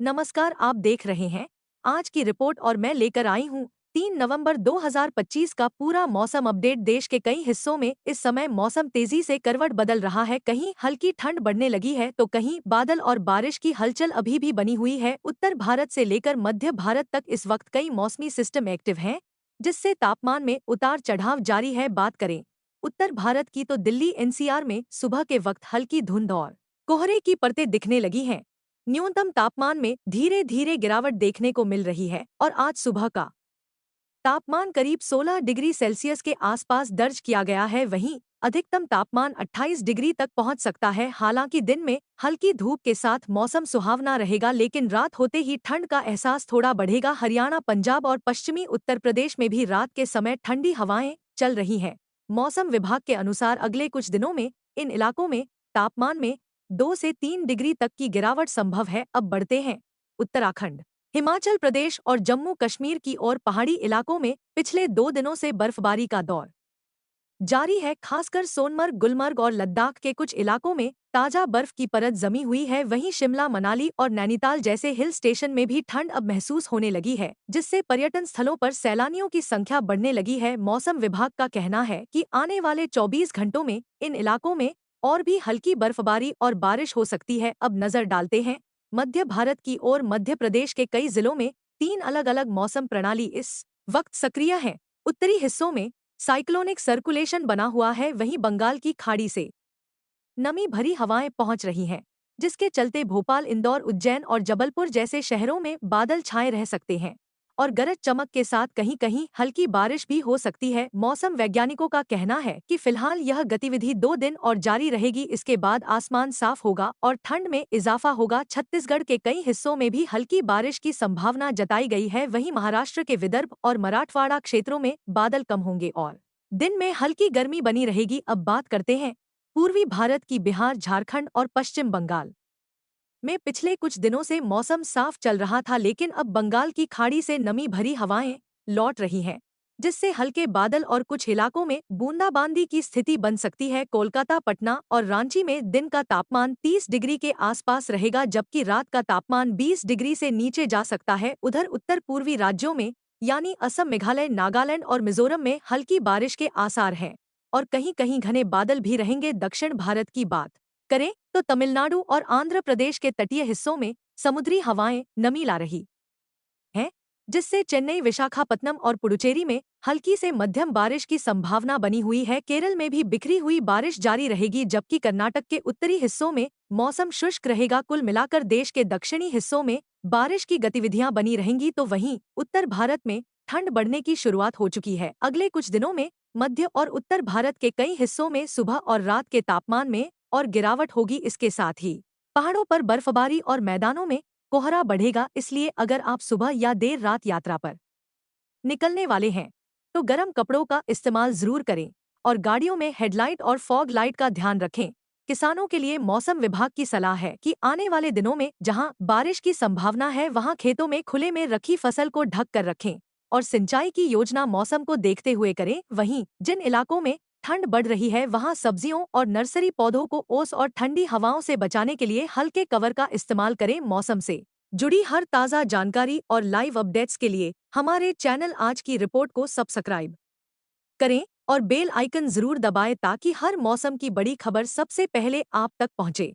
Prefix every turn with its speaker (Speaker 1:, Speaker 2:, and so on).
Speaker 1: नमस्कार, आप देख रहे हैं आज की रिपोर्ट और मैं लेकर आई हूँ 3 नवंबर 2025 का पूरा मौसम अपडेट। देश के कई हिस्सों में इस समय मौसम तेजी से करवट बदल रहा है। कहीं हल्की ठंड बढ़ने लगी है तो कहीं बादल और बारिश की हलचल अभी भी बनी हुई है। उत्तर भारत से लेकर मध्य भारत तक इस वक्त कई मौसमी सिस्टम एक्टिव हैं, जिससे तापमान में उतार चढ़ाव जारी है। बात करें उत्तर भारत की तो दिल्ली एनसीआर में सुबह के वक्त हल्की धुंध और कोहरे की परतें दिखने लगी हैं। न्यूनतम तापमान में धीरे धीरे गिरावट देखने को मिल रही है और आज सुबह का तापमान करीब 16 डिग्री सेल्सियस के आसपास दर्ज किया गया है। वहीं अधिकतम तापमान 28 डिग्री तक पहुंच सकता है। हालांकि दिन में हल्की धूप के साथ मौसम सुहावना रहेगा, लेकिन रात होते ही ठंड का एहसास थोड़ा बढ़ेगा। हरियाणा, पंजाब और पश्चिमी उत्तर प्रदेश में भी रात के समय ठंडी हवाएं चल रही हैं। मौसम विभाग के अनुसार अगले कुछ दिनों में इन इलाकों में तापमान में 2 से 3 डिग्री तक की गिरावट संभव है। अब बढ़ते हैं उत्तराखंड, हिमाचल प्रदेश और जम्मू कश्मीर की ओर। पहाड़ी इलाकों में पिछले 2 दिनों से बर्फबारी का दौर जारी है। खासकर सोनमर्ग, गुलमर्ग और लद्दाख के कुछ इलाकों में ताजा बर्फ की परत जमी हुई है। वहीं शिमला, मनाली और नैनीताल जैसे हिल स्टेशन में भी ठंड अब महसूस होने लगी है, जिससे पर्यटन स्थलों पर सैलानियों की संख्या बढ़ने लगी है। मौसम विभाग का कहना है कि आने वाले 24 घंटों में इन इलाकों में और भी हल्की बर्फबारी और बारिश हो सकती है। अब नजर डालते हैं मध्य भारत की ओर। मध्य प्रदेश के कई जिलों में 3 अलग अलग मौसम प्रणाली इस वक्त सक्रिय हैं। उत्तरी हिस्सों में साइक्लोनिक सर्कुलेशन बना हुआ है। वहीं बंगाल की खाड़ी से नमी भरी हवाएं पहुंच रही हैं, जिसके चलते भोपाल, इंदौर, उज्जैन और जबलपुर जैसे शहरों में बादल छाए रह सकते हैं और गरज चमक के साथ कहीं कहीं हल्की बारिश भी हो सकती है। मौसम वैज्ञानिकों का कहना है कि फिलहाल यह गतिविधि 2 दिन और जारी रहेगी। इसके बाद आसमान साफ होगा और ठंड में इजाफा होगा। छत्तीसगढ़ के कई हिस्सों में भी हल्की बारिश की संभावना जताई गई है। वहीं महाराष्ट्र के विदर्भ और मराठवाड़ा क्षेत्रों में बादल कम होंगे और दिन में हल्की गर्मी बनी रहेगी। अब बात करते हैं पूर्वी भारत की। बिहार, झारखंड और पश्चिम बंगाल में पिछले कुछ दिनों से मौसम साफ चल रहा था, लेकिन अब बंगाल की खाड़ी से नमी भरी हवाएं लौट रही हैं, जिससे हल्के बादल और कुछ इलाकों में बूंदाबांदी की स्थिति बन सकती है। कोलकाता, पटना और रांची में दिन का तापमान 30 डिग्री के आसपास रहेगा, जबकि रात का तापमान 20 डिग्री से नीचे जा सकता है। उधर उत्तर पूर्वी राज्यों में यानी असम, मेघालय, नागालैंड और मिजोरम में हल्की बारिश के आसार हैं और कहीं कहीं घने बादल भी रहेंगे। दक्षिण भारत की बात करें तो तमिलनाडु और आंध्र प्रदेश के तटीय हिस्सों में समुद्री हवाएं नमी ला रही हैं, जिससे चेन्नई, विशाखापत्तनम और पुडुचेरी में हल्की से मध्यम बारिश की संभावना बनी हुई है। केरल में भी बिखरी हुई बारिश जारी रहेगी, जबकि कर्नाटक के उत्तरी हिस्सों में मौसम शुष्क रहेगा। कुल मिलाकर देश के दक्षिणी हिस्सों में बारिश की गतिविधियां बनी रहेंगी, तो वहीं उत्तर भारत में ठंड बढ़ने की शुरुआत हो चुकी है। अगले कुछ दिनों में मध्य और उत्तर भारत के कई हिस्सों में सुबह और रात के तापमान में और गिरावट होगी। इसके साथ ही पहाड़ों पर बर्फबारी और मैदानों में कोहरा बढ़ेगा। इसलिए अगर आप सुबह या देर रात यात्रा पर निकलने वाले हैं तो गर्म कपड़ों का इस्तेमाल जरूर करें और गाड़ियों में हेडलाइट और फॉग लाइट का ध्यान रखें। किसानों के लिए मौसम विभाग की सलाह है कि आने वाले दिनों में जहां बारिश की संभावना है, वहां खेतों में खुले में रखी फसल को ढक कर रखें और सिंचाई की योजना मौसम को देखते हुए करें। वहीं जिन इलाकों में ठंड बढ़ रही है, वहां सब्जियों और नर्सरी पौधों को ओस और ठंडी हवाओं से बचाने के लिए हल्के कवर का इस्तेमाल करें। मौसम से जुड़ी हर ताज़ा जानकारी और लाइव अपडेट्स के लिए हमारे चैनल आज की रिपोर्ट को सब्सक्राइब करें और बेल आइकन जरूर दबाएं, ताकि हर मौसम की बड़ी खबर सबसे पहले आप तक पहुंचे।